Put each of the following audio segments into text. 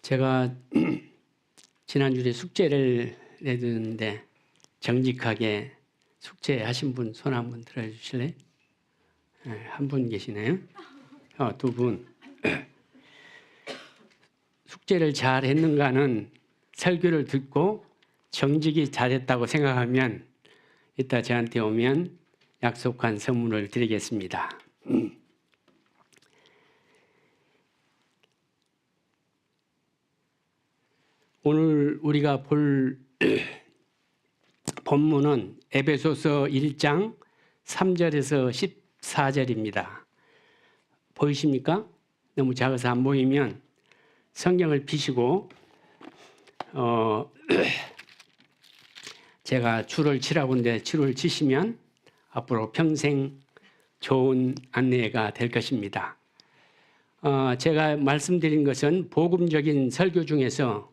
제가 지난주에 숙제를 내드렸는데 정직하게 숙제하신 분 손 한번 들어주실래요? 네, 한 분 계시네요. 두 분. 숙제를 잘 했는가는 설교를 듣고 정직이 잘했다고 생각하면 이따 저한테 오면 약속한 선물을 드리겠습니다. 오늘 우리가 볼 본문은 에베소서 1장 3절에서 14절입니다. 보이십니까? 너무 작아서 안 보이면 성경을 피시고 제가 줄을 치라고 하는데 줄을 치시면 앞으로 평생 좋은 안내가 될 것입니다. 제가 말씀드린 것은 복음적인 설교 중에서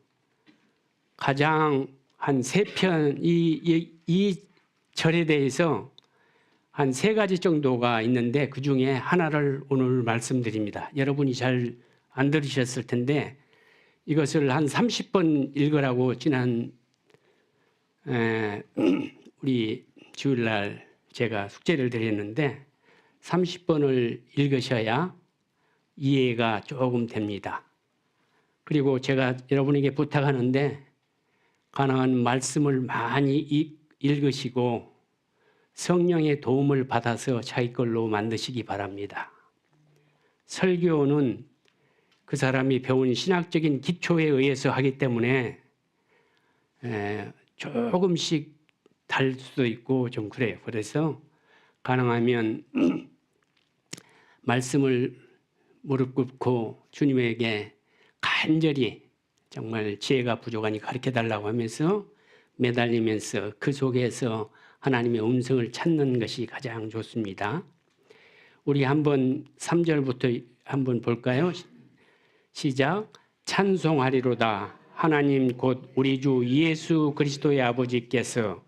가장 한 3편 이 절에 대해서 한 3가지 정도가 있는데 그 중에 하나를 오늘 말씀드립니다. 여러분이 잘 안 들으셨을 텐데 이것을 한 30번 읽으라고 지난 우리 주일날 제가 숙제를 드렸는데 30번을 읽으셔야 이해가 조금 됩니다. 그리고 제가 여러분에게 부탁하는데 가능한 말씀을 많이 읽으시고 성령의 도움을 받아서 자기 걸로 만드시기 바랍니다. 설교는 그 사람이 배운 신학적인 기초에 의해서 하기 때문에 조금씩 다를 수도 있고 좀 그래요. 그래서 가능하면 말씀을 무릎 꿇고 주님에게 간절히 정말 지혜가 부족하니 가르쳐달라고 하면서 매달리면서 그 속에서 하나님의 음성을 찾는 것이 가장 좋습니다. 우리 한번 3절부터 한번 볼까요? 시작. 찬송하리로다. 하나님 곧 우리 주 예수 그리스도의 아버지께서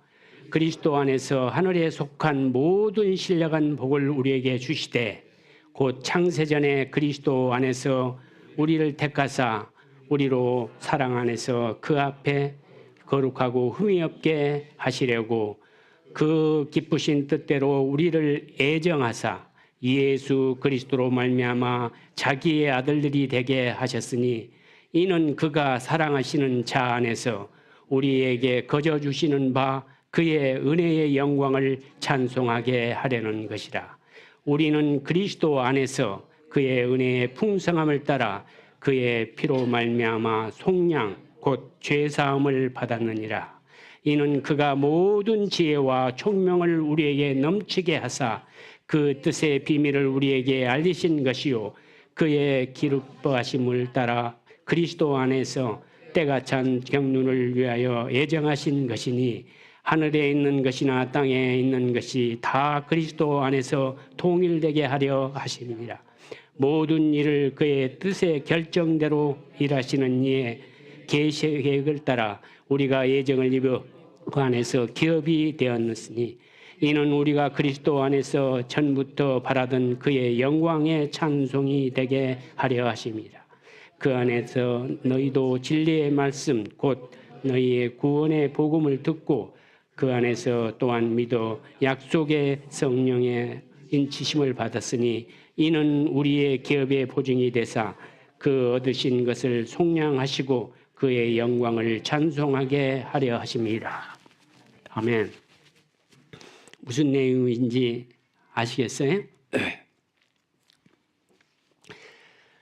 그리스도 안에서 하늘에 속한 모든 신령한 복을 우리에게 주시되 곧 창세전에 그리스도 안에서 우리를 택하사 우리로 사랑 안에서 그 앞에 거룩하고 흠이 없게 하시려고 그 기쁘신 뜻대로 우리를 애정하사 예수 그리스도로 말미암아 자기의 아들들이 되게 하셨으니 이는 그가 사랑하시는 자 안에서 우리에게 거저 주시는 바 그의 은혜의 영광을 찬송하게 하려는 것이라. 우리는 그리스도 안에서 그의 은혜의 풍성함을 따라 그의 피로 말미암아 속량 곧 죄사함을 받았느니라. 이는 그가 모든 지혜와 총명을 우리에게 넘치게 하사 그 뜻의 비밀을 우리에게 알리신 것이요 그의 기뻐하심을 따라 그리스도 안에서 때가 찬 경륜을 위하여 예정하신 것이니 하늘에 있는 것이나 땅에 있는 것이 다 그리스도 안에서 통일되게 하려 하심이라. 모든 일을 그의 뜻의 결정대로 일하시는 이의 계획을 따라 우리가 예정을 입어 그 안에서 기업이 되었으니 이는 우리가 그리스도 안에서 전부터 바라던 그의 영광의 찬송이 되게 하려 하심이라. 그 안에서 너희도 진리의 말씀 곧 너희의 구원의 복음을 듣고 그 안에서 또한 믿어 약속의 성령의 인치심을 받았으니 이는 우리의 기업의 보증이 되사 그 얻으신 것을 속량하시고 그의 영광을 찬송하게 하려 하심이라. 아멘. 무슨 내용인지 아시겠어요?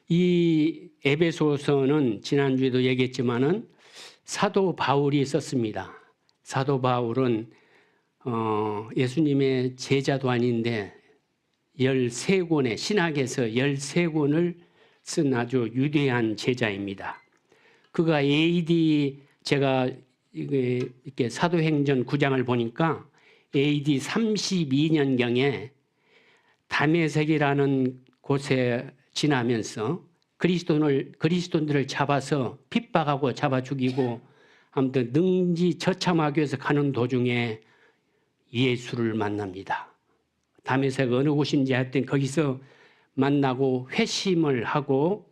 이 에베소서는 지난주에도 얘기했지만은 사도 바울이 썼습니다. 사도 바울은 예수님의 제자도 아닌데 13권의 신학에서 13권을 쓴 아주 유대한 제자입니다. 그가 AD 제가 이렇게 사도행전 9장을 보니까 AD 32년경에 다메섹이라는 곳에 지나면서 그리스도인들을 잡아서 핍박하고 잡아 죽이고 아무튼 능지처참하기 위해서 가는 도중에 예수를 만납니다. 다메섹 어느 곳인지 하여튼 거기서 만나고 회심을 하고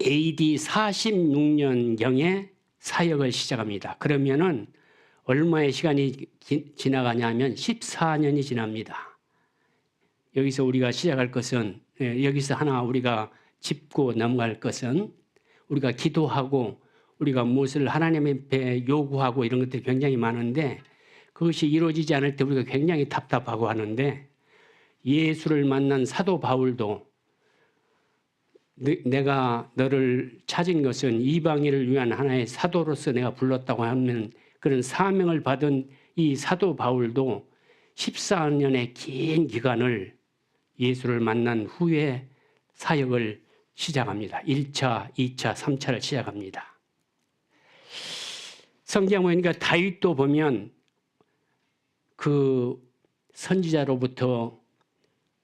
AD 46년경에 사역을 시작합니다. 그러면은 얼마의 시간이 지나가냐면 14년이 지납니다. 여기서 우리가 시작할 것은, 여기서 하나 우리가 짚고 넘어갈 것은, 우리가 기도하고 우리가 무엇을 하나님 앞에 요구하고 이런 것들이 굉장히 많은데 그것이 이루어지지 않을 때 우리가 굉장히 답답하고 하는데, 예수를 만난 사도 바울도 내가 너를 찾은 것은 이방인을 위한 하나의 사도로서 내가 불렀다고 하는 그런 사명을 받은 이 사도 바울도 14년의 긴 기간을 예수를 만난 후에 사역을 시작합니다. 1차, 2차, 3차를 시작합니다. 성경 보니까 다윗도 보면 그 선지자로부터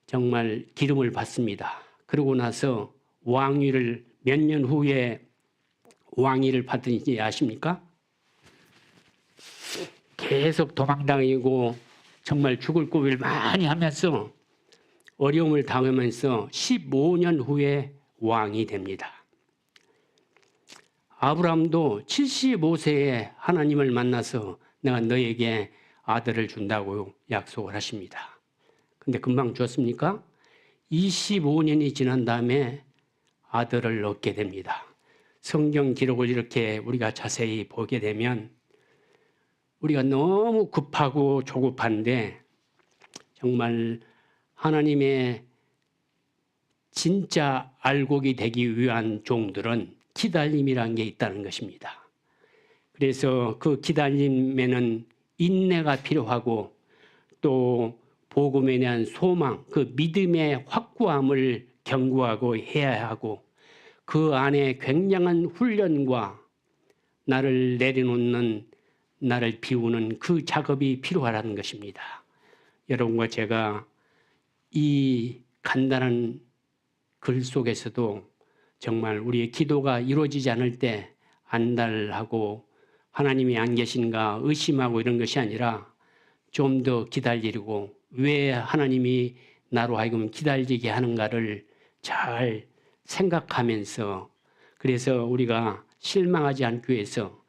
정말 기름을 받습니다. 그러고 나서 왕위를 몇 년 후에 왕위를 받든지 아십니까? 계속 도망다니고 정말 죽을 고비를 많이 하면서 어려움을 당하면서 15년 후에 왕이 됩니다. 아브라함도 75세에 하나님을 만나서 내가 너에게 아들을 준다고 약속을 하십니다. 근데 금방 줬습니까? 25년이 지난 다음에 아들을 얻게 됩니다. 성경 기록을 이렇게 우리가 자세히 보게 되면 우리가 너무 급하고 조급한데 정말 하나님의 진짜 알곡이 되기 위한 종들은 기다림이라는 게 있다는 것입니다. 그래서 그 기다림에는 인내가 필요하고 또 복음에 대한 소망, 그 믿음의 확고함을 견고하고 해야 하고 그 안에 굉장한 훈련과 나를 내려놓는, 나를 비우는 그 작업이 필요하다는 것입니다. 여러분과 제가 이 간단한 글 속에서도 정말 우리의 기도가 이루어지지 않을 때 안달하고 하나님이 안 계신가 의심하고 이런 것이 아니라 좀 더 기다리고 왜 하나님이 나로 하여금 기다리게 하는가를 잘 생각하면서, 그래서 우리가 실망하지 않기 위해서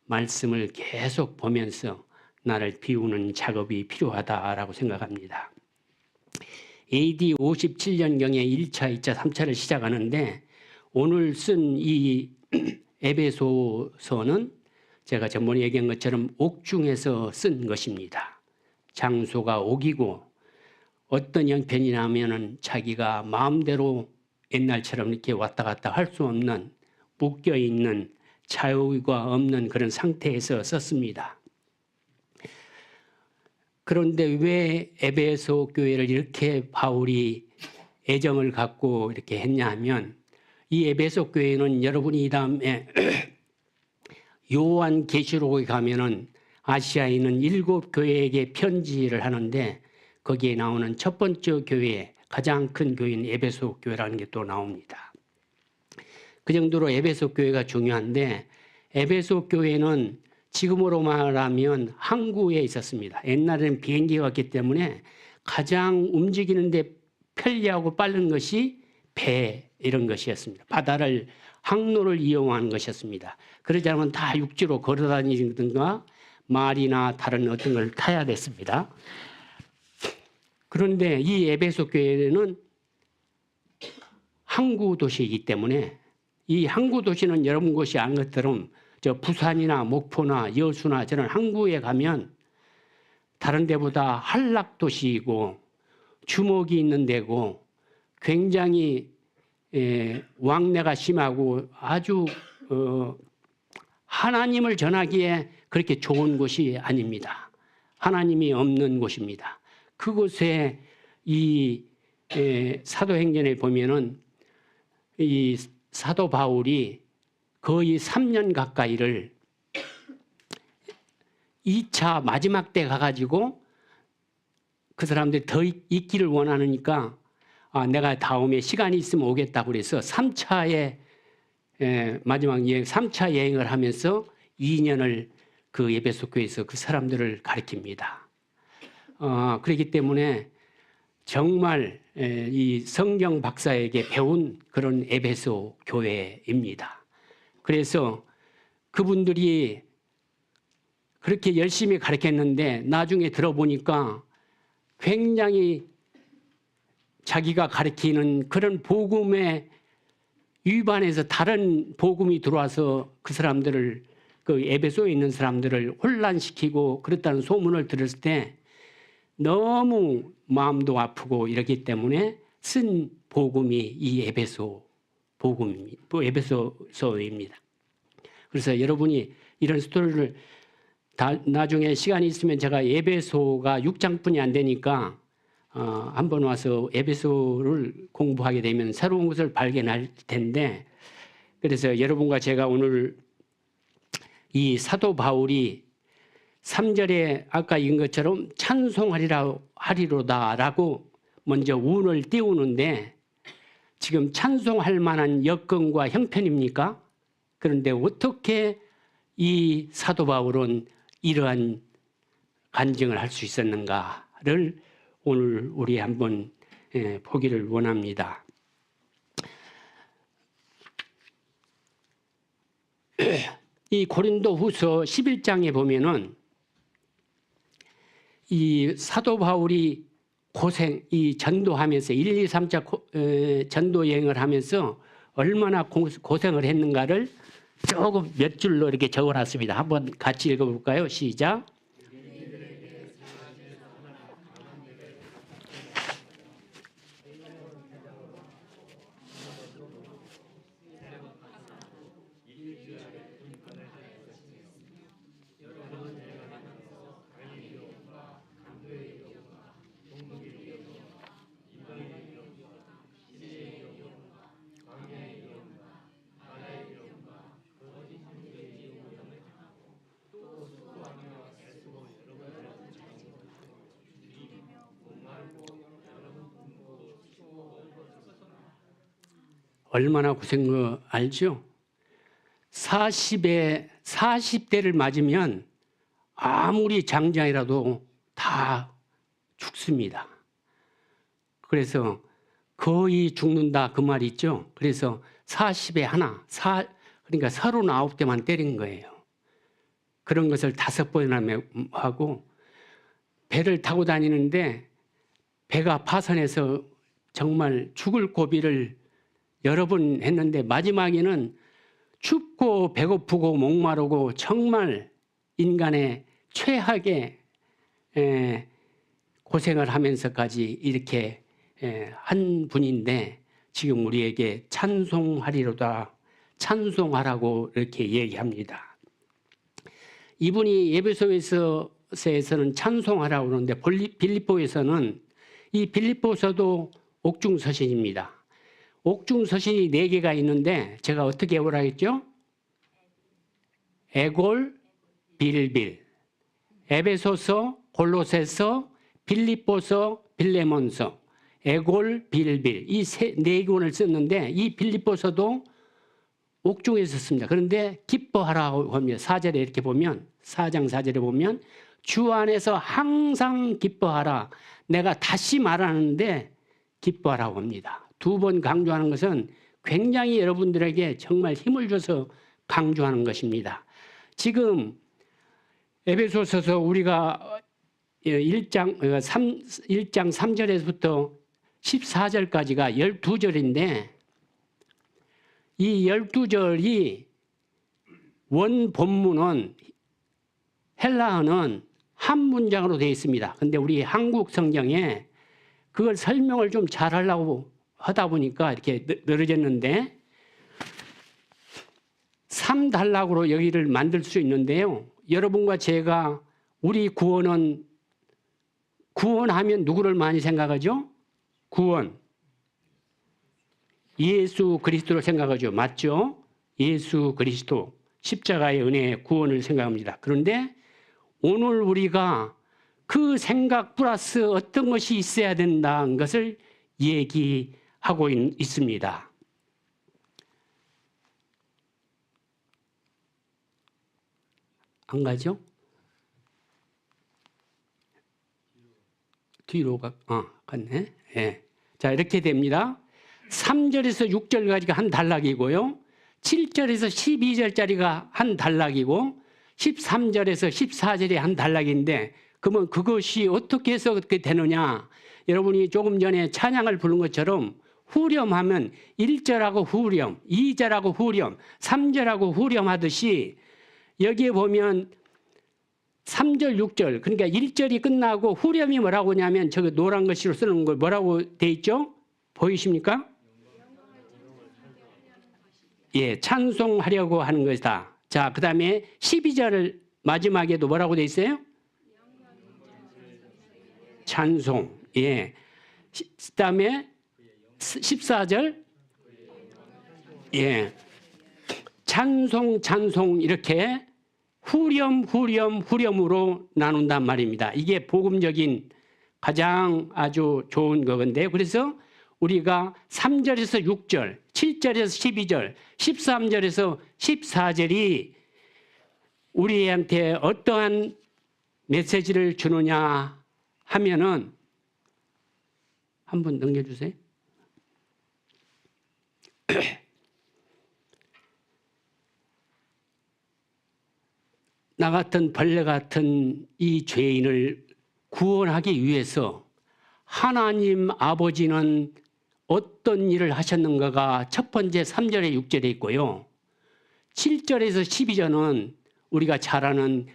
말씀을 계속 보면서 나를 비우는 작업이 필요하다라고 생각합니다. AD 57년경에 1차, 2차, 3차를 시작하는데 오늘 쓴 이 에베소서는 제가 전번에 얘기한 것처럼 옥중에서 쓴 것입니다. 장소가 옥이고 어떤 형편이냐면은 자기가 마음대로 옛날처럼 이렇게 왔다 갔다 할 수 없는, 묶여 있는, 자유가 없는 그런 상태에서 썼습니다. 그런데 왜 에베소 교회를 이렇게 바울이 애정을 갖고 이렇게 했냐 하면, 이 에베소 교회는 여러분이 이 다음에 요한계시록에 가면은 아시아에 있는 7교회에게 편지를 하는데 거기에 나오는 첫 번째 교회, 가장 큰 교회인 에베소 교회라는 게 또 나옵니다. 그 정도로 에베소 교회가 중요한데, 에베소 교회는 지금으로 말하면 항구에 있었습니다. 옛날에는 비행기가 없기 때문에 가장 움직이는데 편리하고 빠른 것이 배, 이런 것이었습니다. 바다를, 항로를 이용하는 것이었습니다. 그러지 않으면 다 육지로 걸어다니든가 말이나 다른 어떤 걸 타야 됐습니다. 그런데 이 에베소 교회는 항구 도시이기 때문에, 이 항구 도시는 여러분 곳이 아는 것처럼 저 부산이나 목포나 여수나 저런 항구에 가면 다른 데보다 한락 도시이고 주목이 있는 데고 굉장히 왕래가 심하고 아주 하나님을 전하기에 그렇게 좋은 곳이 아닙니다. 하나님이 없는 곳입니다. 그곳에 이 사도행전에 보면은 이 사도 바울이 거의 3년 가까이를 2차 마지막 때 가가지고 그 사람들이 더 있기를 원하니까 내가 다음에 시간이 있으면 오겠다고 그래서 3차에 마지막 여행, 3차 여행을 하면서 2년을 그 에베소 교회에서 그 사람들을 가르칩니다. 그렇기 때문에 정말 이 성경 박사에게 배운 그런 에베소 교회입니다. 그래서 그분들이 그렇게 열심히 가르쳤는데 나중에 들어보니까 굉장히 자기가 가르치는 그런 복음에 위반해서 다른 복음이 들어와서 그 사람들을, 그 에베소에 있는 사람들을 혼란시키고 그렇다는 소문을 들었을 때 너무 마음도 아프고 이러기 때문에 쓴 복음이 이 에베소 에베소서입니다. 그래서 여러분이 이런 스토리를 나중에 시간이 있으면 제가 에베소가 6장뿐이 안 되니까 한번 와서 에베소를 공부하게 되면 새로운 것을 발견할 텐데, 그래서 여러분과 제가 오늘 이 사도 바울이 3절에 아까 읽은 것처럼 찬송하리로다라고 먼저 운을 띄우는데, 지금 찬송할 만한 여건과 형편입니까? 그런데 어떻게 이 사도 바울은 이러한 간증을 할 수 있었는가를 오늘 우리 한번 보기를 원합니다. 이 고린도후서 11장에 보면은 이 사도 바울이 이 전도하면서 1, 2, 3차 전도 여행을 하면서 얼마나 고생을 했는가를 조금 몇 줄로 이렇게 적어놨습니다. 한번 같이 읽어볼까요? 시작. 얼마나 고생한 거 알죠? 40대를 맞으면 아무리 장장이라도 다 죽습니다. 그래서 거의 죽는다 그 말 있죠? 그래서 40에 하나, 그러니까 39대만 때린 거예요. 그런 것을 5번이나 하고 배를 타고 다니는데 배가 파선해서 정말 죽을 고비를 여러 번 했는데 마지막에는 춥고 배고프고 목마르고 정말 인간의 최악의 고생을 하면서까지 이렇게 한 분인데 지금 우리에게 찬송하리로다, 찬송하라고 이렇게 얘기합니다. 이분이 에베소서에서는 찬송하라고 그러는데 빌립보에서는 이 빌립보서도 옥중서신입니다. 옥중서신이 4개가 있는데 제가 어떻게 외우라 했죠? 에골, 빌빌, 에베소서, 골로새서, 빌립보서, 빌레몬서, 에골, 빌빌 이 4권을 썼는데 이 빌립보서도 옥중에서 썼습니다. 그런데 기뻐하라고 합니다. 4절에 이렇게 보면 4장 4절에 보면 주 안에서 항상 기뻐하라. 내가 다시 말하는데 기뻐하라고 합니다. 2번 강조하는 것은 굉장히 여러분들에게 정말 힘을 줘서 강조하는 것입니다. 지금 에베소서서 우리가 1장 3절에서부터 14절까지가 12절인데 이 12절이 원 본문은 헬라어는 한 문장으로 되어 있습니다. 그런데 우리 한국 성경에 그걸 설명을 좀 잘하려고 하다 보니까 이렇게 늘어졌는데 3단락으로 여기를 만들 수 있는데요. 여러분과 제가 우리 구원하면 누구를 많이 생각하죠? 구원. 예수 그리스도를 생각하죠. 맞죠? 예수 그리스도. 십자가의 은혜의 구원을 생각합니다. 그런데 오늘 우리가 그 생각 플러스 어떤 것이 있어야 된다는 것을 얘기하고 있습니다. 안 가죠? 뒤로 갔네. 예. 자, 이렇게 됩니다. 3절에서 6절까지가 한 단락이고요. 7절에서 12절짜리가 한 단락이고 13절에서 14절이 한 단락인데 그러면 그것이 어떻게 해서 그렇게 되느냐? 여러분이 조금 전에 찬양을 부른 것처럼 후렴하면 1절하고 후렴, 2절하고 후렴, 3절하고 후렴 하듯이 여기에 보면 3절, 6절 그러니까 1절이 끝나고 후렴이 뭐라고 하냐면 저기 노란 글씨로 쓰는 거 뭐라고 돼 있죠? 보이십니까? 예, 찬송하려고 하는 것이다. 자, 그 다음에 12절 마지막에도 뭐라고 돼 있어요? 찬송. 예. 그 다음에 14절. 예. 찬송, 찬송 이렇게 후렴으로 나눈단 말입니다. 이게 복음적인 가장 아주 좋은 거건데 그래서 우리가 3절에서 6절, 7절에서 12절, 13절에서 14절이 우리한테 어떠한 메시지를 주느냐 하면은 한번 넘겨주세요. 나 같은 벌레 같은 이 죄인을 구원하기 위해서 하나님 아버지는 어떤 일을 하셨는가가 첫 번째 3절에 6절에 있고요. 7절에서 12절은 우리가 잘 아는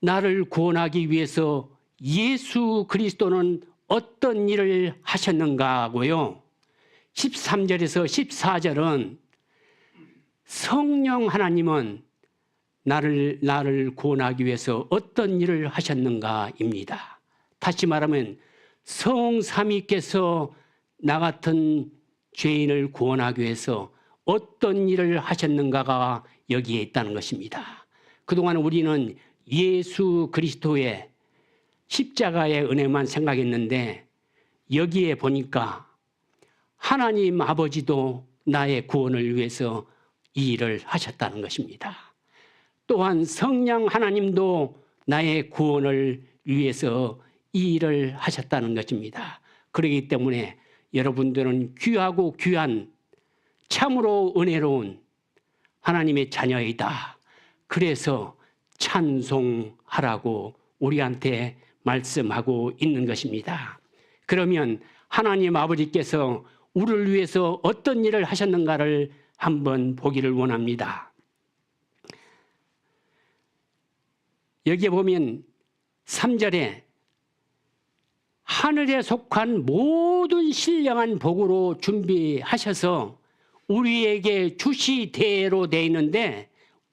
나를 구원하기 위해서 예수 그리스도는 어떤 일을 하셨는가고요. 13절에서 14절은 성령 하나님은 나를 구원하기 위해서 어떤 일을 하셨는가입니다. 다시 말하면 성삼위께서 나 같은 죄인을 구원하기 위해서 어떤 일을 하셨는가가 여기에 있다는 것입니다. 그동안 우리는 예수 그리스도의 십자가의 은혜만 생각했는데 여기에 보니까 하나님 아버지도 나의 구원을 위해서 이 일을 하셨다는 것입니다. 또한 성령 하나님도 나의 구원을 위해서 이 일을 하셨다는 것입니다. 그렇기 때문에 여러분들은 귀하고 귀한 참으로 은혜로운 하나님의 자녀이다. 그래서 찬송하라고 우리한테 말씀하고 있는 것입니다. 그러면 하나님 아버지께서 우리를 위해서 어떤 일을 하셨는가를 한번 보기를 원합니다. 여기에 보면 3절에 하늘에 속한 모든 신령한 복으로 준비하셔서 우리에게 주시되로 되어 있는데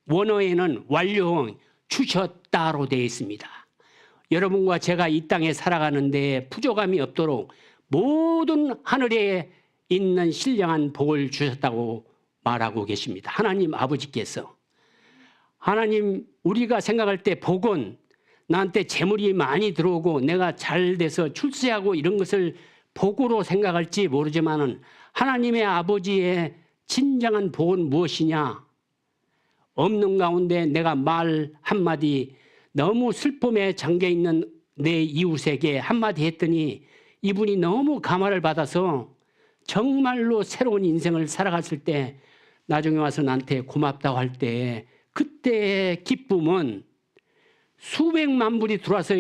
원어에는 완료형 주셨다로 되어 있습니다. 여러분과 제가 이 땅에 살아가는데 부족함이 없도록 모든 하늘에 있는 신령한 복을 주셨다고 말하고 계십니다. 하나님 아버지께서. 하나님 우리가 생각할 때 복은 나한테 재물이 많이 들어오고 내가 잘 돼서 출세하고 이런 것을 복으로 생각할지 모르지만은 하나님의 아버지의 진정한 복은 무엇이냐? 없는 가운데 내가 말 한마디 너무 슬픔에 잠겨있는 내 이웃에게 한마디 했더니 이분이 너무 감화를 받아서 정말로 새로운 인생을 살아갔을 때 나중에 와서 나한테 고맙다고 할 때 그때의 기쁨은 수백만 불이 들어와서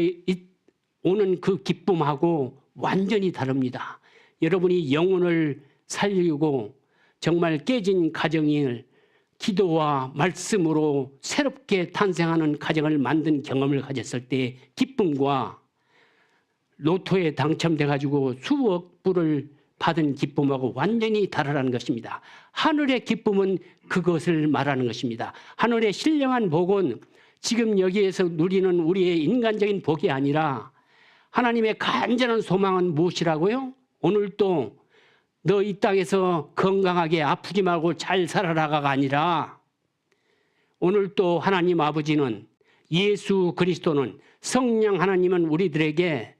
오는 그 기쁨하고 완전히 다릅니다. 여러분이 영혼을 살리고 정말 깨진 가정을 기도와 말씀으로 새롭게 탄생하는 가정을 만든 경험을 가졌을 때 기쁨과 로또에 당첨돼가지고 수억 불을 받은 기쁨하고 완전히 다르다는 것입니다. 하늘의 기쁨은 그것을 말하는 것입니다. 하늘의 신령한 복은 지금 여기에서 누리는 우리의 인간적인 복이 아니라 하나님의 간절한 소망은 무엇이라고요? 오늘도 너 이 땅에서 건강하게 아프지 말고 잘 살아라가 아니라 오늘도 하나님 아버지는 예수 그리스도는 성령 하나님은 우리들에게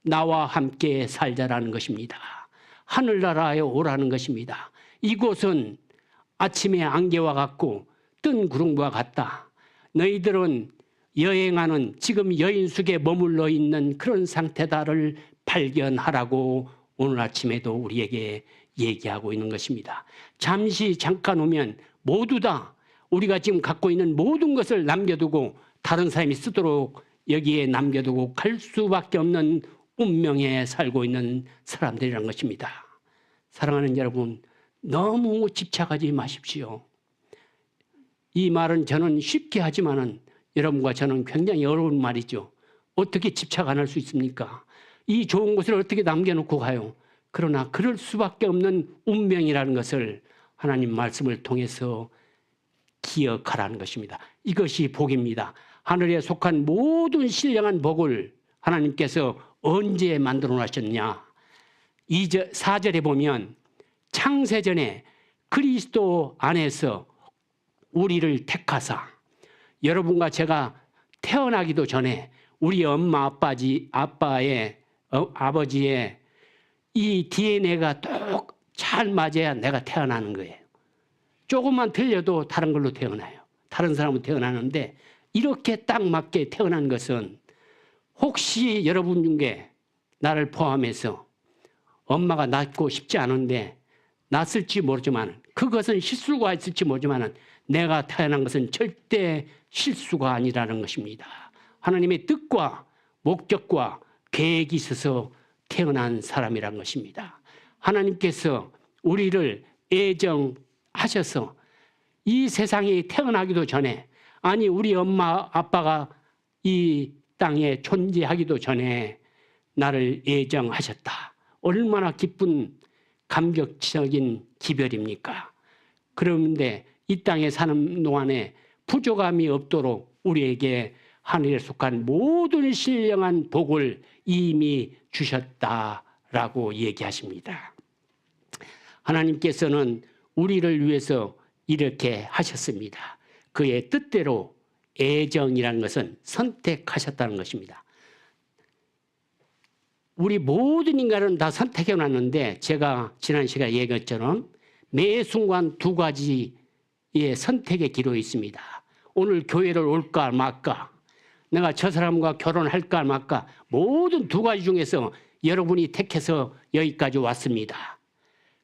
나와 함께 살자라는 것입니다. 하늘나라에 오라는 것입니다. 이곳은 아침의 안개와 같고 뜬 구름과 같다. 너희들은 여행하는 지금 여인숙에 머물러 있는 그런 상태다를 발견하라고 오늘 아침에도 우리에게 얘기하고 있는 것입니다. 잠깐 오면 모두 다 우리가 지금 갖고 있는 모든 것을 남겨두고 다른 사람이 쓰도록 여기에 남겨두고 갈 수밖에 없는 운명에 살고 있는 사람들이라는 것입니다. 사랑하는 여러분, 너무 집착하지 마십시오. 이 말은 저는 쉽게 하지만은 여러분과 저는 굉장히 어려운 말이죠. 어떻게 집착 안 할 수 있습니까? 이 좋은 것을 어떻게 남겨놓고 가요? 그러나 그럴 수밖에 없는 운명이라는 것을 하나님 말씀을 통해서 기억하라는 것입니다. 이것이 복입니다. 하늘에 속한 모든 신령한 복을 하나님께서 언제 만들어 놨셨냐? 4절에 보면 창세전에 그리스도 안에서 우리를 택하사, 여러분과 제가 태어나기도 전에 우리 엄마 아버지의 이 DNA가 똑 잘 맞아야 내가 태어나는 거예요. 조금만 틀려도 다른 걸로 태어나요. 다른 사람은 태어나는데 이렇게 딱 맞게 태어난 것은 혹시 여러분 중에 나를 포함해서 엄마가 낳고 싶지 않은데 낳았을지 모르지만 그것은 실수가 있을지 모르지만 내가 태어난 것은 절대 실수가 아니라는 것입니다. 하나님의 뜻과 목적과 계획이 있어서 태어난 사람이란 것입니다. 하나님께서 우리를 애정하셔서 이 세상에 태어나기도 전에, 아니 우리 엄마 아빠가 이 땅에 존재하기도 전에 나를 애정하셨다. 얼마나 기쁜 감격적인 기별입니까? 그런데 이 땅에 사는 동안에 부족함이 없도록 우리에게 하늘에 속한 모든 신령한 복을 이미 주셨다라고 얘기하십니다. 하나님께서는 우리를 위해서 이렇게 하셨습니다. 그의 뜻대로 애정이라는 것은 선택하셨다는 것입니다. 우리 모든 인간은 다 선택해 놨는데 제가 지난 시간에 얘기한 것처럼 매 순간 두 가지의 선택의 기로에 있습니다. 오늘 교회를 올까 말까, 내가 저 사람과 결혼할까 말까, 모든 두 가지 중에서 여러분이 택해서 여기까지 왔습니다.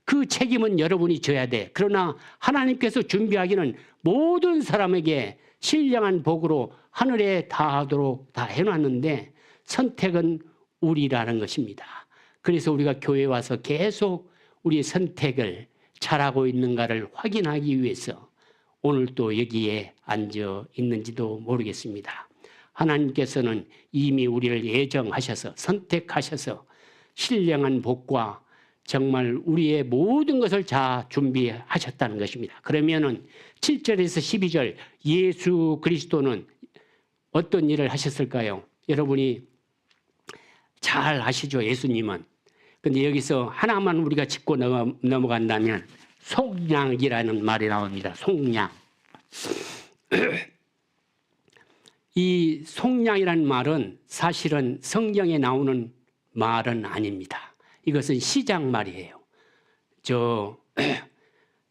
그 책임은 여러분이 져야 돼. 그러나 하나님께서 준비하기는 모든 사람에게 신령한 복으로 하늘에 닿도록 다 해놨는데 선택은 우리라는 것입니다. 그래서 우리가 교회에 와서 계속 우리의 선택을 잘하고 있는가를 확인하기 위해서 오늘 또 여기에 앉아 있는지도 모르겠습니다. 하나님께서는 이미 우리를 애정하셔서 선택하셔서 신령한 복과 정말 우리의 모든 것을 다 준비하셨다는 것입니다. 그러면은 7절에서 12절 예수 그리스도는 어떤 일을 하셨을까요? 여러분이 잘 아시죠, 예수님은. 근데 여기서 하나만 우리가 짚고 넘어간다면 속량이라는 말이 나옵니다. 속량. 이 속량이라는 말은 사실은 성경에 나오는 말은 아닙니다. 이것은 시장 말이에요.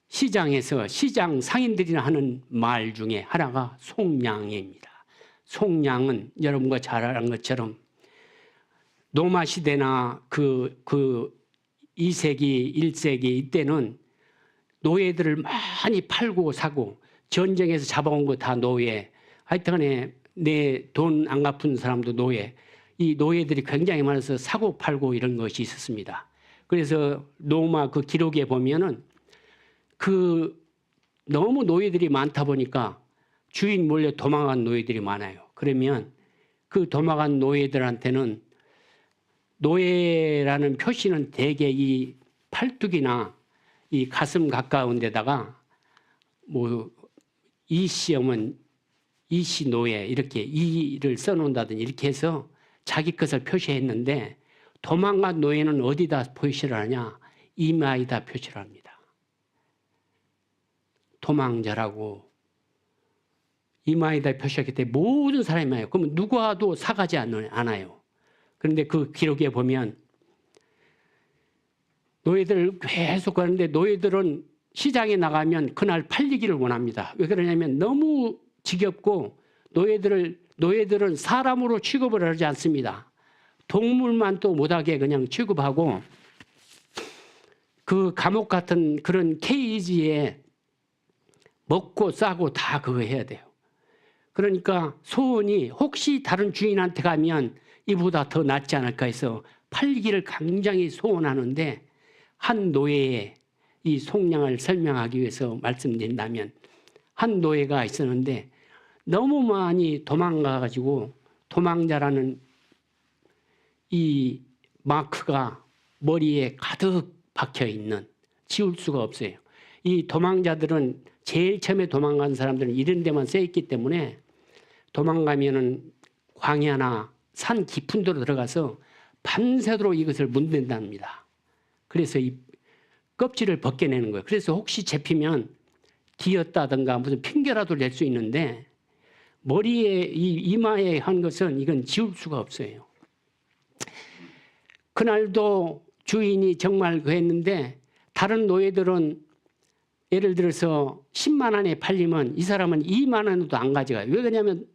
시장에서 시장 상인들이나 하는 말 중에 하나가 속량입니다. 속량은 여러분과 잘 아는 것처럼 로마 시대나 그 2세기, 1세기 이때는 노예들을 많이 팔고 사고 전쟁에서 잡아온 거 다 노예. 하여튼간에 내 돈 안 갚은 사람도 노예. 이 노예들이 굉장히 많아서 사고 팔고 이런 것이 있었습니다. 그래서 로마 그 기록에 보면은 너무 노예들이 많다 보니까 주인 몰래 도망간 노예들이 많아요. 그러면 그 도망간 노예들한테는 노예라는 표시는 대개 이 팔뚝이나 이 가슴 가까운 데다가 뭐 이씨하면 이씨 노예 이렇게 이를 써놓는다든지 이렇게 해서 자기 것을 표시했는데 도망간 노예는 어디다 표시를 하냐? 이마에다 표시를 합니다. 도망자라고 이마에다 표시하기 때문에 모든 사람이 와요. 그러면 누구와도 사가지 않아요. 그런데 그 기록에 보면 노예들 계속 가는데 노예들은 시장에 나가면 그날 팔리기를 원합니다. 왜 그러냐면 너무 지겹고 노예들을 노예들은 사람으로 취급을 하지 않습니다. 동물만 또 못하게 그냥 취급하고 그 감옥 같은 그런 케이지에 먹고 싸고 다 그거 해야 돼요. 그러니까 소원이 혹시 다른 주인한테 가면 이보다 더 낫지 않을까 해서 팔기를 굉장히 소원하는데, 한 노예의 이 속량을 설명하기 위해서 말씀드린다면, 한 노예가 있었는데 너무 많이 도망가가지고 도망자라는 이 마크가 머리에 가득 박혀 있는, 지울 수가 없어요. 이 도망자들은 제일 처음에 도망간 사람들은 이런 데만 써 있기 때문에 도망가면은 광야나 산 깊은 데로 들어가서 밤새도록 이것을 문댄답니다. 그래서 이 껍질을 벗겨내는 거예요. 그래서 혹시 잡히면 뒤었다든가 무슨 핑계라도 낼 수 있는데, 머리에 이 이마에 한 것은 이건 지울 수가 없어요. 그날도 주인이 정말 그랬는데, 다른 노예들은 예를 들어서 10만 원에 팔리면 이 사람은 2만 원도 안 가져가요. 왜 그러냐면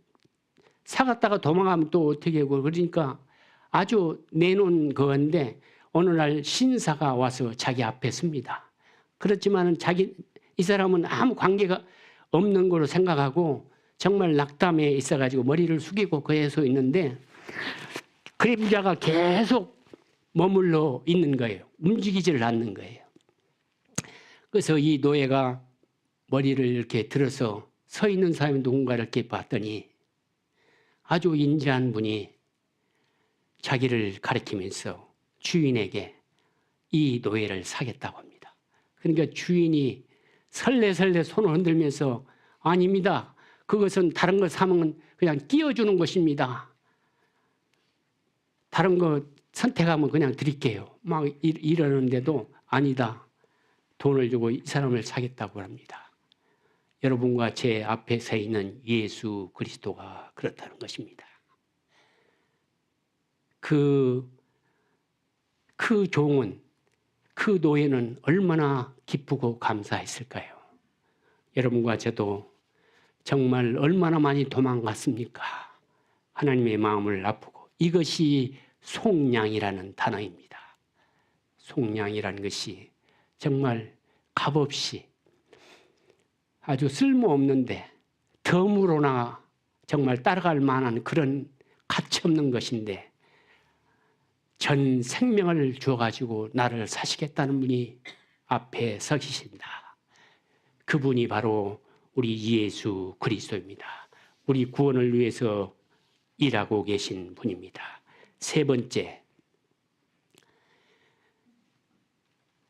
사갔다가 도망가면 또 어떻게 하고, 그러니까 아주 내놓은 건데 어느 날 신사가 와서 자기 앞에 섭니다. 그렇지만 이 사람은 아무 관계가 없는 거로 생각하고 정말 낙담에 있어가지고 머리를 숙이고 거기에 서 있는데, 그림자가 계속 머물러 있는 거예요. 움직이지를 않는 거예요. 그래서 이 노예가 머리를 이렇게 들어서 서 있는 사람이 누군가를 이렇게 봤더니 아주 인자한 분이 자기를 가리키면서 주인에게 이 노예를 사겠다고 합니다. 그러니까 주인이 설레설레 손을 흔들면서, 아닙니다. 그것은 다른 거 사면 그냥 끼워주는 것입니다. 다른 거 선택하면 그냥 드릴게요. 막 이러는데도 아니다. 돈을 주고 이 사람을 사겠다고 합니다. 여러분과 제 앞에 서 있는 예수 그리스도가 그렇다는 것입니다. 그 종은, 그 노예는 얼마나 기쁘고 감사했을까요? 여러분과 저도 정말 얼마나 많이 도망갔습니까? 하나님의 마음을 아프고. 이것이 속량이라는 단어입니다. 속량이라는 것이 정말 값없이 아주 쓸모없는데 덤으로나 정말 따라갈 만한 그런 가치없는 것인데, 전 생명을 주어가지고 나를 사시겠다는 분이 앞에 서 계신다. 그분이 바로 우리 예수 그리스도입니다. 우리 구원을 위해서 일하고 계신 분입니다. 세 번째,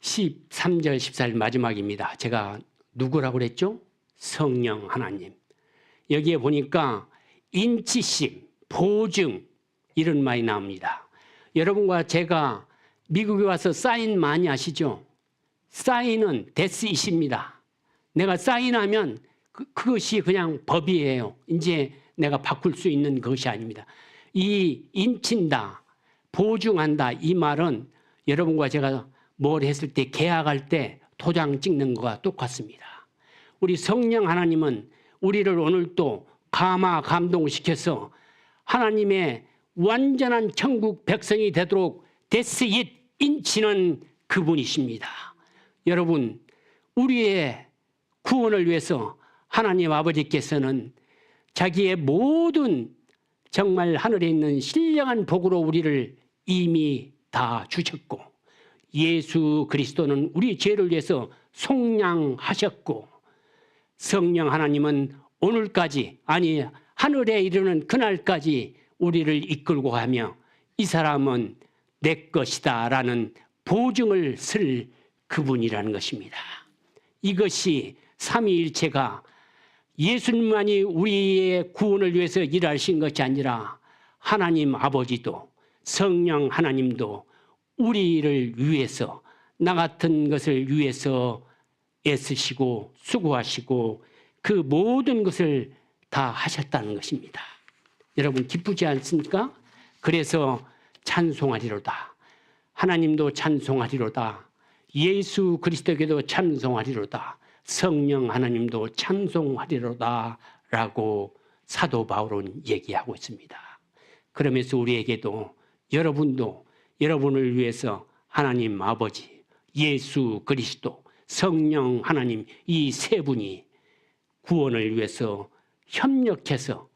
13절 14절 마지막입니다. 제가 누구라고 그랬죠? 성령 하나님. 여기에 보니까 인치심, 보증, 이런 말이 나옵니다. 여러분과 제가 미국에 와서 사인 많이 하시죠? 사인은 데스잇입니다. 내가 사인하면 그것이 그냥 법이에요. 이제 내가 바꿀 수 있는 것이 아닙니다. 이 인친다, 보증한다, 이 말은 여러분과 제가 뭘 했을 때, 계약할 때 도장 찍는 것과 똑같습니다. 우리 성령 하나님은 우리를 오늘 또 감동시켜서 하나님의 완전한 천국 백성이 되도록 데스잇 인치는 그분이십니다. 여러분, 우리의 구원을 위해서 하나님 아버지께서는 자기의 모든 정말 하늘에 있는 신령한 복으로 우리를 이미 다 주셨고, 예수 그리스도는 우리 죄를 위해서 속량하셨고, 성령 하나님은 오늘까지, 아니 하늘에 이르는 그날까지 우리를 이끌고 가며 이 사람은 내 것이다 라는 보증을 쓸 그분이라는 것입니다. 이것이 삼위일체가 예수님만이 우리의 구원을 위해서 일하신 것이 아니라 하나님 아버지도 성령 하나님도 우리를 위해서, 나 같은 것을 위해서 애쓰시고 수고하시고 그 모든 것을 다 하셨다는 것입니다. 여러분 기쁘지 않습니까? 그래서 찬송하리로다. 하나님도 찬송하리로다. 예수 그리스도께도 찬송하리로다. 성령 하나님도 찬송하리로다 라고 사도 바울은 얘기하고 있습니다. 그러면서 우리에게도 여러분도 여러분을 위해서 하나님 아버지, 예수 그리스도, 성령 하나님 이 세 분이 구원을 위해서 협력해서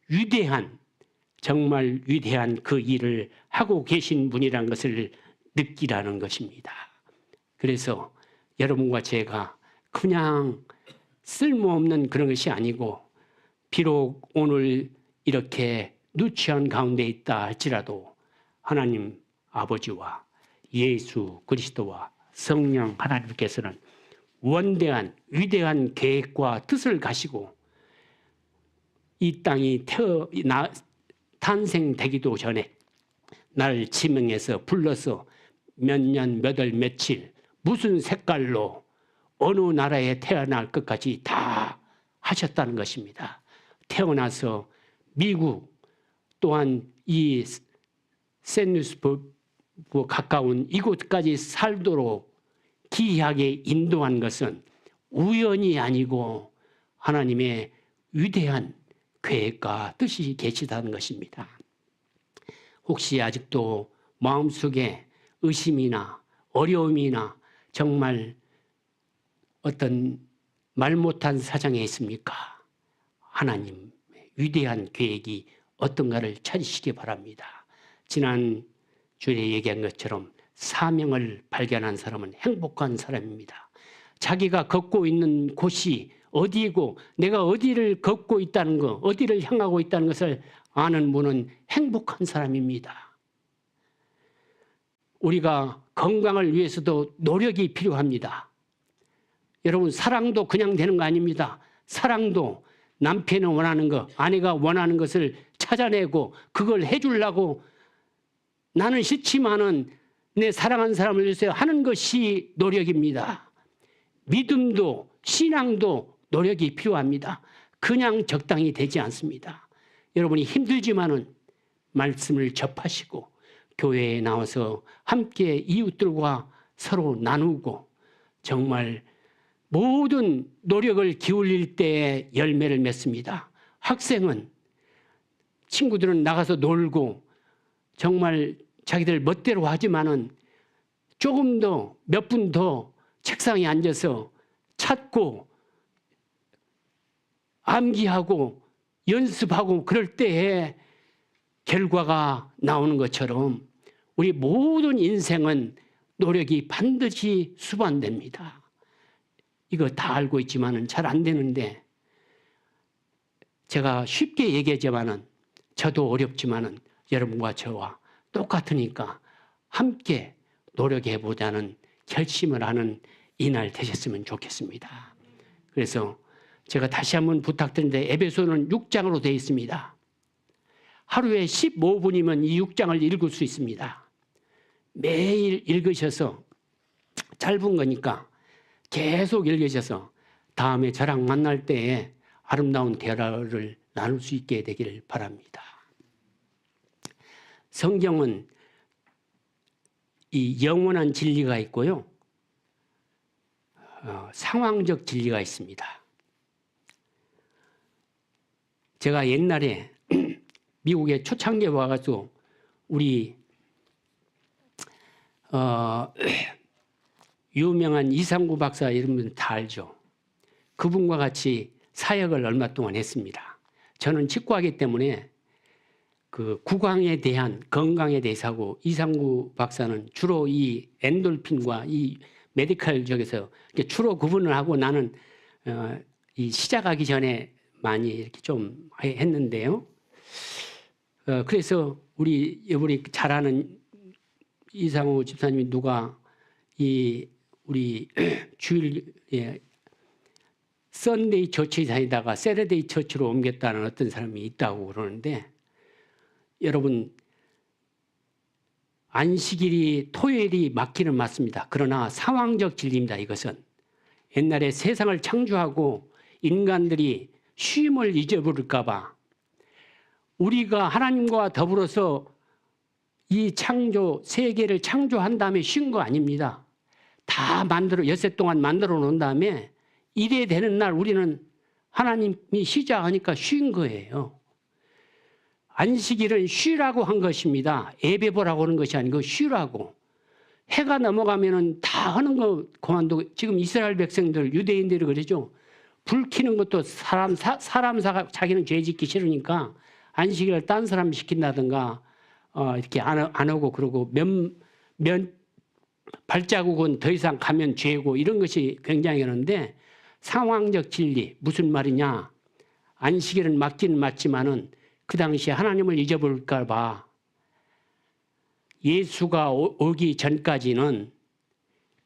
위대한 정말 위대한 그 일을 하고 계신 분이라는 것을 느끼라는 것입니다. 그래서 여러분과 제가 그냥 쓸모없는 그런 것이 아니고 비록 오늘 이렇게 누추한 가운데 있다 할지라도 하나님 아버지와 예수 그리스도와 성령 하나님께서는 원대한 위대한 계획과 뜻을 가시고 이 땅이 탄생되기도 전에 나를 지명해서 불러서 몇 년, 몇 월, 며칠 무슨 색깔로 어느 나라에 태어날 것까지 다 하셨다는 것입니다. 태어나서 미국 또한 이 샌루스버그 가까운 이곳까지 살도록 기이하게 인도한 것은 우연이 아니고 하나님의 위대한 계획과 뜻이 계시다는 것입니다. 혹시 아직도 마음속에 의심이나 어려움이나 정말 어떤 말 못한 사정에 있습니까? 하나님의 위대한 계획이 어떤가를 찾으시기 바랍니다. 지난 주에 얘기한 것처럼 사명을 발견한 사람은 행복한 사람입니다. 자기가 걷고 있는 곳이 어디이고 내가 어디를 걷고 있다는 것, 어디를 향하고 있다는 것을 아는 분은 행복한 사람입니다. 우리가 건강을 위해서도 노력이 필요합니다. 여러분, 사랑도 그냥 되는 거 아닙니다. 사랑도 남편이 원하는 것, 아내가 원하는 것을 찾아내고 그걸 해주려고 나는 싫지만은 내 사랑하는 사람을 위해서 하는 것이 노력입니다. 믿음도 신앙도 노력이 필요합니다. 그냥 적당히 되지 않습니다. 여러분이 힘들지만은 말씀을 접하시고 교회에 나와서 함께 이웃들과 서로 나누고 정말 모든 노력을 기울일 때에 열매를 맺습니다. 학생은 친구들은 나가서 놀고 정말 자기들 멋대로 하지만은 조금 더 몇 분 더 책상에 앉아서 찾고 암기하고 연습하고 그럴 때에 결과가 나오는 것처럼 우리 모든 인생은 노력이 반드시 수반됩니다. 이거 다 알고 있지만은 잘 안 되는데 제가 쉽게 얘기하지만은 저도 어렵지만은 여러분과 저와 똑같으니까 함께 노력해 보자는 결심을 하는 이날 되셨으면 좋겠습니다. 그래서 제가 다시 한번 부탁드리는데 에베소는 6장으로 되어 있습니다. 하루에 15분이면 이 6장을 읽을 수 있습니다. 매일 읽으셔서 짧은 거니까 계속 읽으셔서 다음에 저랑 만날 때에 아름다운 대화를 나눌 수 있게 되기를 바랍니다. 성경은 이 영원한 진리가 있고요. 상황적 진리가 있습니다. 제가 옛날에 미국에 초창기에 와가지고 우리 유명한 이상구 박사 이런 분 다 알죠. 그분과 같이 사역을 얼마 동안 했습니다. 저는 치과이기 때문에 그 구강에 대한 건강에 대해서 하고 이상구 박사는 주로 이 엔돌핀과 이 메디컬 쪽에서 주로 구분을 하고 나는 이 시작하기 전에 많이 이렇게 좀 했는데요. 그래서 우리 잘 아는 이상우 집사님이 누가 우리 주일에 썬데이 처치 다니다가 세러데이 처치로 옮겼다는 어떤 사람이 있다고 그러는데 여러분 안식일이 토요일이 맞기는 맞습니다. 그러나 상황적 진리입니다. 이것은 옛날에 세상을 창조하고 인간들이 쉼을 잊어버릴까 봐 우리가 하나님과 더불어서 이 세계를 창조한 다음에 쉰 거 아닙니다. 다 엿새 동안 만들어 놓은 다음에 일에 되는 날 우리는 하나님이 쉬자 하니까 쉰 거예요. 안식일은 쉬라고 한 것입니다. 예배보라고 하는 것이 아니고 쉬라고. 해가 넘어가면은 다 하는 거 그만두고, 지금 이스라엘 백성들, 유대인들이 그러죠. 불 켜는 것도 사람사가 자기는 죄 짓기 싫으니까 안식일을 딴 사람 시킨다든가 이렇게 안 하고, 그러고 몇 발자국은 더 이상 가면 죄고, 이런 것이 굉장히 하는데, 상황적 진리 무슨 말이냐? 안식일은 맞기는 맞지만은 그 당시에 하나님을 잊어버릴까 봐 예수가 오기 전까지는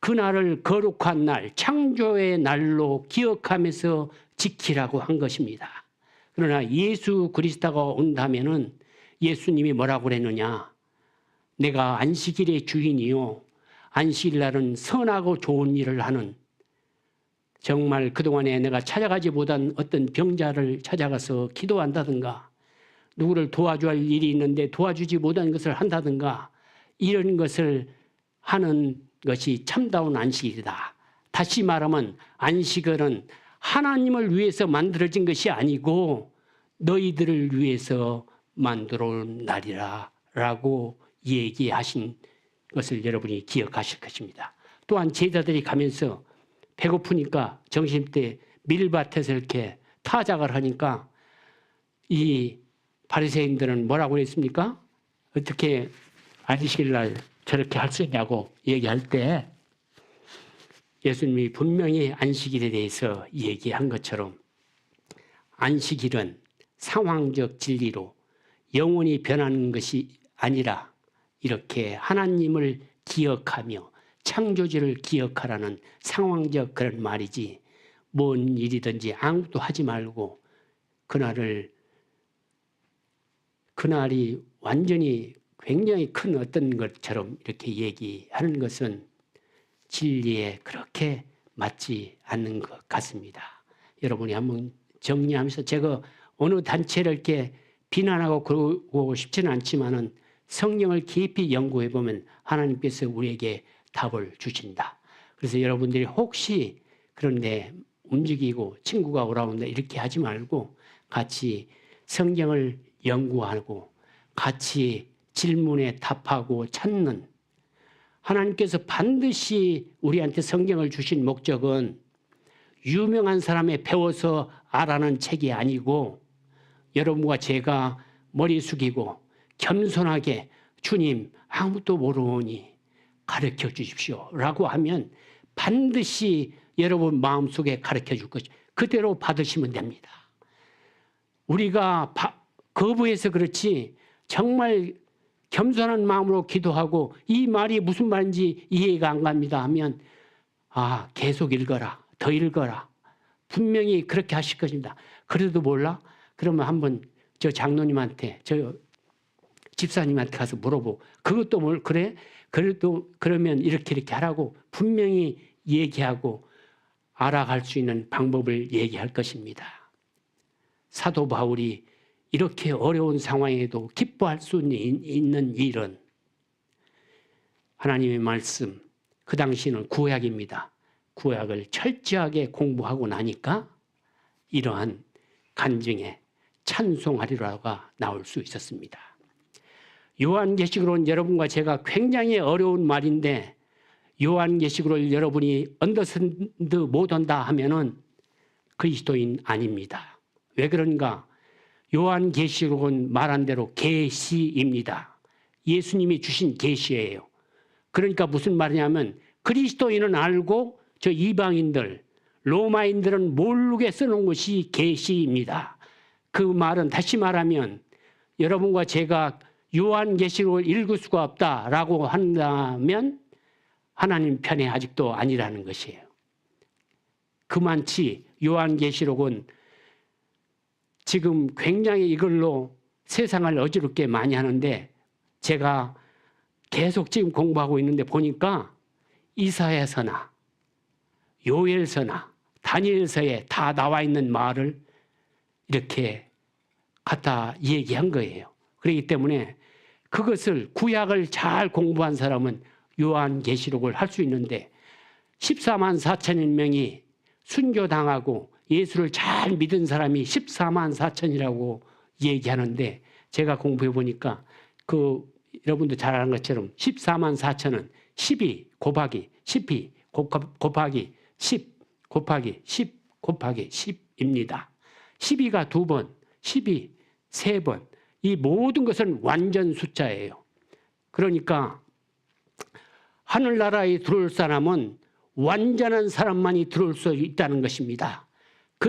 그날을 거룩한 날, 창조의 날로 기억하면서 지키라고 한 것입니다. 그러나 예수 그리스도가 온다면은 예수님이 뭐라고 그랬느냐? 내가 안식일의 주인이요, 안식일 날은 선하고 좋은 일을 하는, 정말 그동안에 내가 찾아가지 못한 어떤 병자를 찾아가서 기도한다든가, 누구를 도와줘야 할 일이 있는데 도와주지 못한 것을 한다든가, 이런 것을 하는 것이 참다운 안식일이다. 다시 말하면 안식일은 하나님을 위해서 만들어진 것이 아니고 너희들을 위해서 만들어 온 날이라 라고 얘기하신 것을 여러분이 기억하실 것입니다. 또한 제자들이 가면서 배고프니까 점심때 밀밭에서 이렇게 타작을 하니까 이 바리새인들은 뭐라고 했습니까? 어떻게 안식일 날 저렇게 할 수 있냐고 얘기할 때 예수님이 분명히 안식일에 대해서 얘기한 것처럼 안식일은 상황적 진리로 영원히 변하는 것이 아니라 이렇게 하나님을 기억하며 창조주를 기억하라는 상황적 그런 말이지, 뭔 일이든지 아무것도 하지 말고 그날이 완전히 굉장히 큰 어떤 것처럼 이렇게 얘기하는 것은 진리에 그렇게 맞지 않는 것 같습니다. 여러분이 한번 정리하면서, 제가 어느 단체를 이렇게 비난하고 그러고 싶지는 않지만은 성경을 깊이 연구해 보면 하나님께서 우리에게 답을 주신다. 그래서 여러분들이 혹시 그런데 움직이고 친구가 오라온다 이렇게 하지 말고 같이 성경을 연구하고 같이 질문에 답하고 찾는, 하나님께서 반드시 우리한테 성경을 주신 목적은 유명한 사람에 배워서 알아는 책이 아니고 여러분과 제가 머리 숙이고 겸손하게 주님 아무것도 모르니 가르쳐 주십시오 라고 하면 반드시 여러분 마음속에 가르쳐 줄 것이, 그대로 받으시면 됩니다. 우리가 거부해서 그렇지 정말 겸손한 마음으로 기도하고 이 말이 무슨 말인지 이해가 안 갑니다 하면 계속 읽어라, 더 읽어라, 분명히 그렇게 하실 것입니다. 그래도 몰라? 그러면 한번 저 장로님한테, 저 집사님한테 가서 물어보고, 그것도 그래? 그래도 그러면 이렇게 하라고 분명히 얘기하고 알아갈 수 있는 방법을 얘기할 것입니다. 사도 바울이 이렇게 어려운 상황에도 기뻐할 수 있는 일은 하나님의 말씀, 그 당시는 구약입니다. 구약을 철저하게 공부하고 나니까 이러한 간증에 찬송하리라가 나올 수 있었습니다. 요한계시록은 여러분과 제가 굉장히 어려운 말인데, 요한계시록을 여러분이 언더스탠드 못한다 하면은 그리스도인 아닙니다. 왜 그런가? 요한계시록은 말한 대로 계시입니다. 예수님이 주신 계시예요. 그러니까 무슨 말이냐면 그리스도인은 알고 저 이방인들, 로마인들은 모르게 써놓은 것이 계시입니다. 그 말은 다시 말하면 여러분과 제가 요한계시록을 읽을 수가 없다라고 한다면 하나님 편에 아직도 아니라는 것이에요. 그만치 요한계시록은 지금 굉장히 이걸로 세상을 어지럽게 많이 하는데, 제가 계속 지금 공부하고 있는데 보니까 이사야서나 요엘서나 다니엘서에 다 나와 있는 말을 이렇게 갖다 얘기한 거예요. 그렇기 때문에 그것을 구약을 잘 공부한 사람은 요한계시록을 할 수 있는데 14만 4천여 명이 순교당하고 예수를 잘 믿은 사람이 14만 4천이라고 얘기하는데 제가 공부해 보니까 여러분도 잘 아는 것처럼 14만 4천은 12 곱하기 10이 곱하기 10 곱하기 10 곱하기 10입니다. 12가 2번, 12 3번. 이 모든 것은 완전 숫자예요. 그러니까 하늘나라에 들어올 사람은 완전한 사람만이 들어올 수 있다는 것입니다.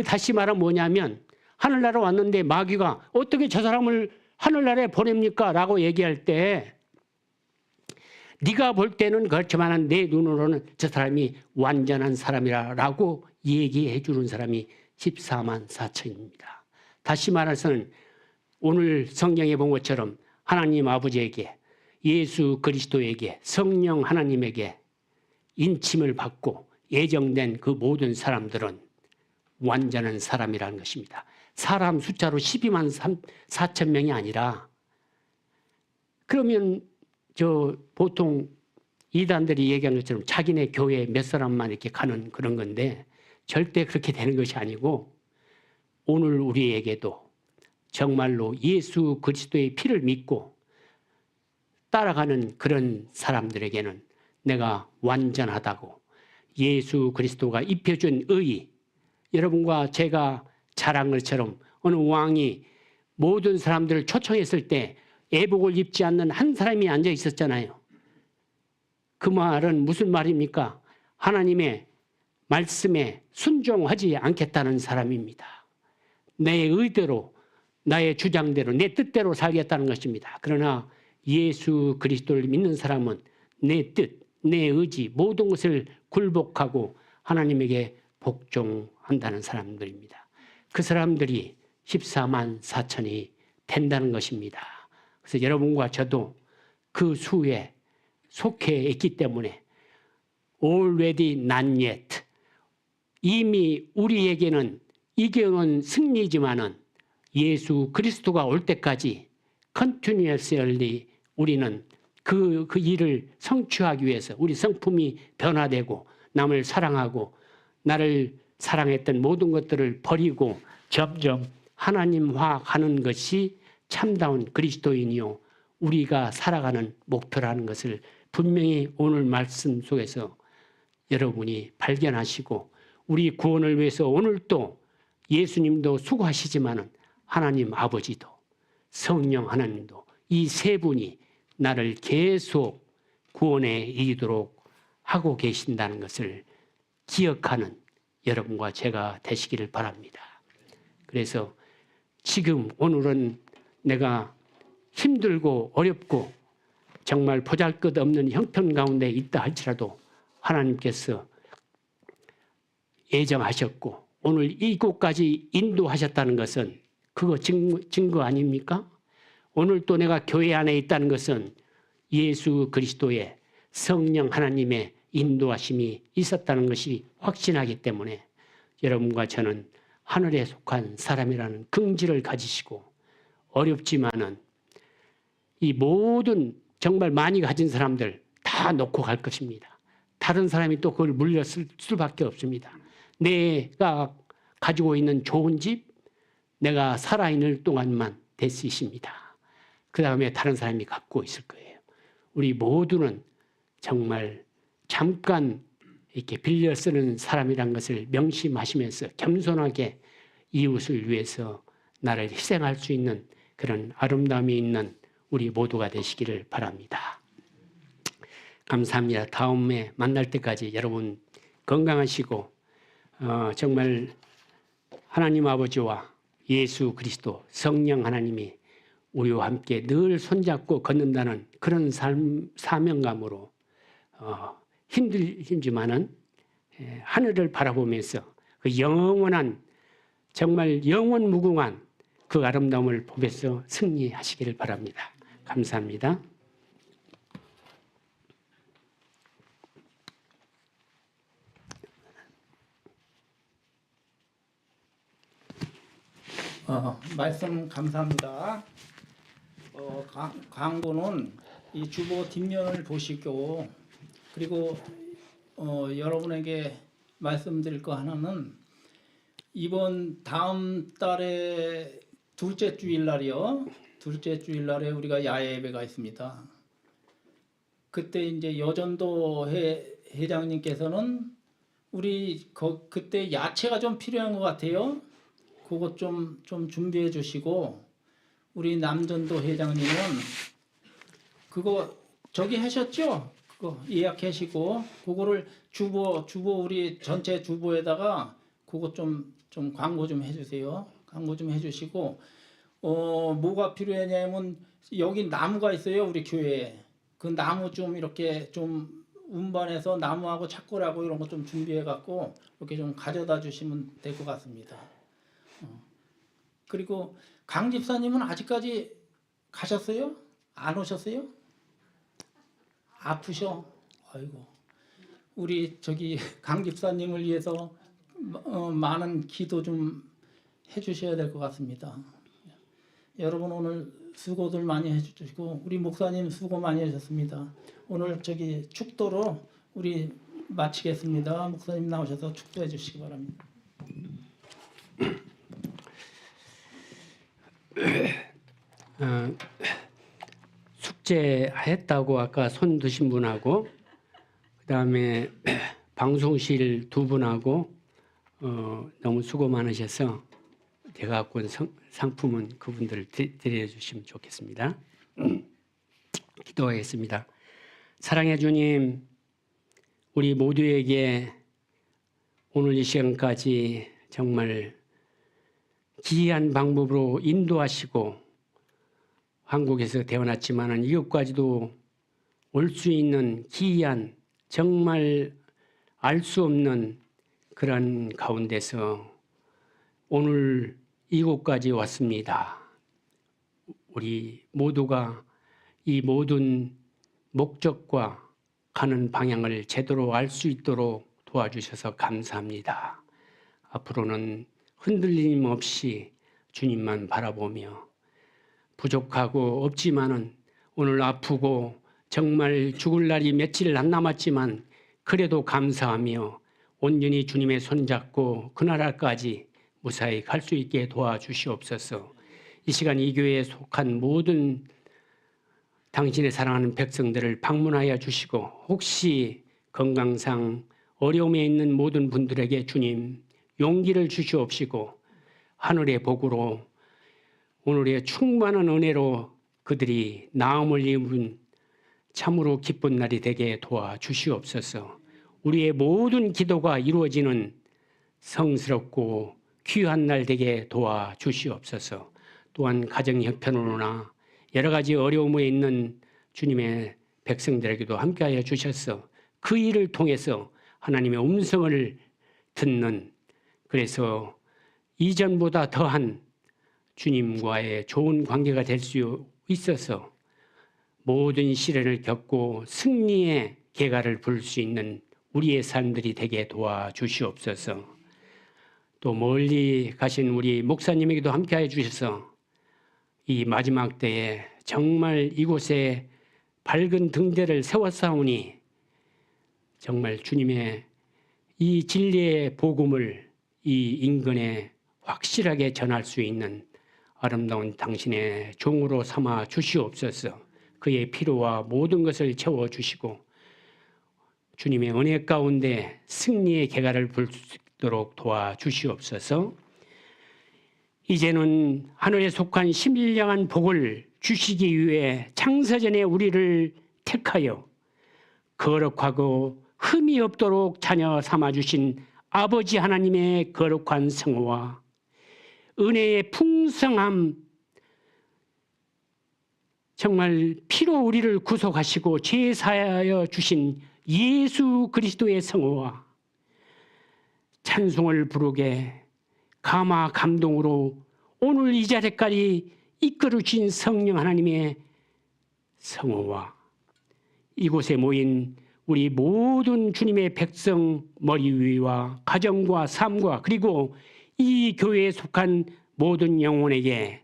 다시 말하면 뭐냐면 하늘나라 왔는데 마귀가 어떻게 저 사람을 하늘나라에 보냅니까? 라고 얘기할 때 네가 볼 때는 그렇지만 내 눈으로는 저 사람이 완전한 사람이라고 얘기해 주는 사람이 14만 4천입니다. 다시 말해서는 오늘 성경에 본 것처럼 하나님 아버지에게 예수 그리스도에게 성령 하나님에게 인침을 받고 예정된 그 모든 사람들은 완전한 사람이라는 것입니다. 사람 숫자로 12만 4천 명이 아니라 그러면 보통 이단들이 얘기한 것처럼 자기네 교회 몇 사람만 이렇게 가는 그런 건데 절대 그렇게 되는 것이 아니고 오늘 우리에게도 정말로 예수 그리스도의 피를 믿고 따라가는 그런 사람들에게는 내가 완전하다고 예수 그리스도가 입혀준 의, 여러분과 제가 잘한 것처럼 어느 왕이 모든 사람들을 초청했을 때 애복을 입지 않는 한 사람이 앉아 있었잖아요. 그 말은 무슨 말입니까? 하나님의 말씀에 순종하지 않겠다는 사람입니다. 내 의대로, 나의 주장대로, 내 뜻대로 살겠다는 것입니다. 그러나 예수 그리스도를 믿는 사람은 내 뜻, 내 의지, 모든 것을 굴복하고 하나님에게 복종한다는 사람들입니다. 그 사람들이 14만 4천이 된다는 것입니다. 그래서 여러분과 저도 그 수에 속해 있기 때문에 already not yet, 이미 우리에게는 이겨온 승리지만은 예수 그리스도가 올 때까지 continuously 우리는 그 일을 성취하기 위해서 우리 성품이 변화되고 남을 사랑하고 나를 사랑했던 모든 것들을 버리고 점점 하나님화하는 것이 참다운 그리스도인이요 우리가 살아가는 목표라는 것을 분명히 오늘 말씀 속에서 여러분이 발견하시고 우리 구원을 위해서 오늘 또 예수님도 수고하시지만은 하나님 아버지도 성령 하나님도 이 세 분이 나를 계속 구원에 이르도록 하고 계신다는 것을 기억하는 여러분과 제가 되시기를 바랍니다. 그래서 지금 오늘은 내가 힘들고 어렵고 정말 보잘것없는 형편 가운데 있다 할지라도 하나님께서 예정하셨고 오늘 이곳까지 인도하셨다는 것은 그거 증거 아닙니까? 오늘 또 내가 교회 안에 있다는 것은 예수 그리스도의 성령 하나님의 인도하심이 있었다는 것이 확신하기 때문에 여러분과 저는 하늘에 속한 사람이라는 긍지를 가지시고 어렵지만은 이 모든 정말 많이 가진 사람들 다 놓고 갈 것입니다. 다른 사람이 또 그걸 물렸을 수밖에 없습니다. 내가 가지고 있는 좋은 집, 내가 살아있는 동안만 됐으십니다. 그 다음에 다른 사람이 갖고 있을 거예요. 우리 모두는 정말 잠깐 이렇게 빌려 쓰는 사람이란 것을 명심하시면서 겸손하게 이웃을 위해서 나를 희생할 수 있는 그런 아름다움이 있는 우리 모두가 되시기를 바랍니다. 감사합니다. 다음에 만날 때까지 여러분 건강하시고 정말 하나님 아버지와 예수 그리스도 성령 하나님이 우리와 함께 늘 손잡고 걷는다는 그런 사명감으로 힘들지만은 하늘을 바라보면서 그 영원한 정말 영원 무궁한 그 아름다움을 보면서 승리하시기를 바랍니다. 감사합니다. 말씀 감사합니다. 광고는 이 주보 뒷면을 보시고 그리고 여러분에게 말씀드릴 거 하나는 이번 다음 달에 둘째 주일날이요. 둘째 주일날에 우리가 야외 예배가 있습니다. 그때 이제 여전도 회장님께서는 우리 그때 야채가 좀 필요한 것 같아요. 그것 좀 준비해 주시고, 우리 남전도 회장님은 그거 저기 하셨죠? 그거 예약하시고 그거를 주보 우리 전체 주보에다가 그거 좀 광고 좀 해주세요. 광고 좀 해주시고, 뭐가 필요하냐면 여기 나무가 있어요, 우리 교회에. 그 나무 좀 이렇게 좀 운반해서 나무하고 착고라고 이런 거 좀 준비해 갖고 이렇게 좀 가져다 주시면 될 것 같습니다. 그리고 강 집사님은 아직까지 가셨어요? 안 오셨어요? 아프셔? 아이고. 우리 저기 강 집사님을 위해서 많은 기도 좀 해주셔야 될 것 같습니다. 여러분 오늘 수고들 많이 해주시고 우리 목사님 수고 많이 하셨습니다. 오늘 저기 축도로 우리 마치겠습니다. 목사님 나오셔서 축도해 주시기 바랍니다. 숙제했다고 아까 손 드신 분하고 그다음에 방송실 두 분하고 너무 수고 많으셔서 제가 갖고 온 상품은 그분들 드려주시면 좋겠습니다. 기도하겠습니다. 사랑해 주님, 우리 모두에게 오늘 이 시간까지 정말 기이한 방법으로 인도하시고 한국에서 태어났지만은 이것까지도 올 수 있는 기이한 정말 알 수 없는 그런 가운데서 오늘 이곳까지 왔습니다. 우리 모두가 이 모든 목적과 가는 방향을 제대로 알 수 있도록 도와주셔서 감사합니다. 앞으로는 흔들림 없이 주님만 바라보며 부족하고 없지만은 오늘 아프고 정말 죽을 날이 며칠 안 남았지만 그래도 감사하며 온전히 주님의 손잡고 그 나라까지 무사히 갈 수 있게 도와주시옵소서. 이 시간 이 교회에 속한 모든 당신의 사랑하는 백성들을 방문하여 주시고 혹시 건강상 어려움에 있는 모든 분들에게 주님 용기를 주시옵시고 하늘의 복으로 오늘의 충만한 은혜로 그들이 나음을 입은 참으로 기쁜 날이 되게 도와주시옵소서. 우리의 모든 기도가 이루어지는 성스럽고 귀한 날 되게 도와주시옵소서. 또한 가정 형편으로나 여러 가지 어려움에 있는 주님의 백성들에게도 함께하여 주셔서 그 일을 통해서 하나님의 음성을 듣는, 그래서 이전보다 더한 주님과의 좋은 관계가 될 수 있어서 모든 시련을 겪고 승리의 계가를 부를 수 있는 우리의 삶들이 되게 도와주시옵소서. 또 멀리 가신 우리 목사님에게도 함께하여 주셔서 이 마지막 때에 정말 이곳에 밝은 등대를 세웠사오니 정말 주님의 이 진리의 복음을 이 인근에 확실하게 전할 수 있는 아름다운 당신의 종으로 삼아 주시옵소서. 그의 피로와 모든 것을 채워주시고 주님의 은혜 가운데 승리의 계가를 불 수 있도록 도와주시옵소서. 이제는 하늘에 속한 신령한 복을 주시기 위해 창세전에 우리를 택하여 거룩하고 흠이 없도록 자녀 삼아주신 아버지 하나님의 거룩한 성호와 은혜의 풍성함, 정말 피로 우리를 구속하시고 죄 사하여 주신 예수 그리스도의 성호와 찬송을 부르게 감화 감동으로 오늘 이 자리까지 이끌어 주신 성령 하나님의 성호와 이곳에 모인 우리 모든 주님의 백성 머리 위와 가정과 삶과 그리고 이 교회에 속한 모든 영혼에게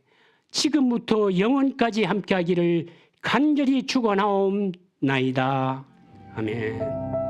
지금부터 영원까지 함께하기를 간절히 축원하옵나이다. 아멘.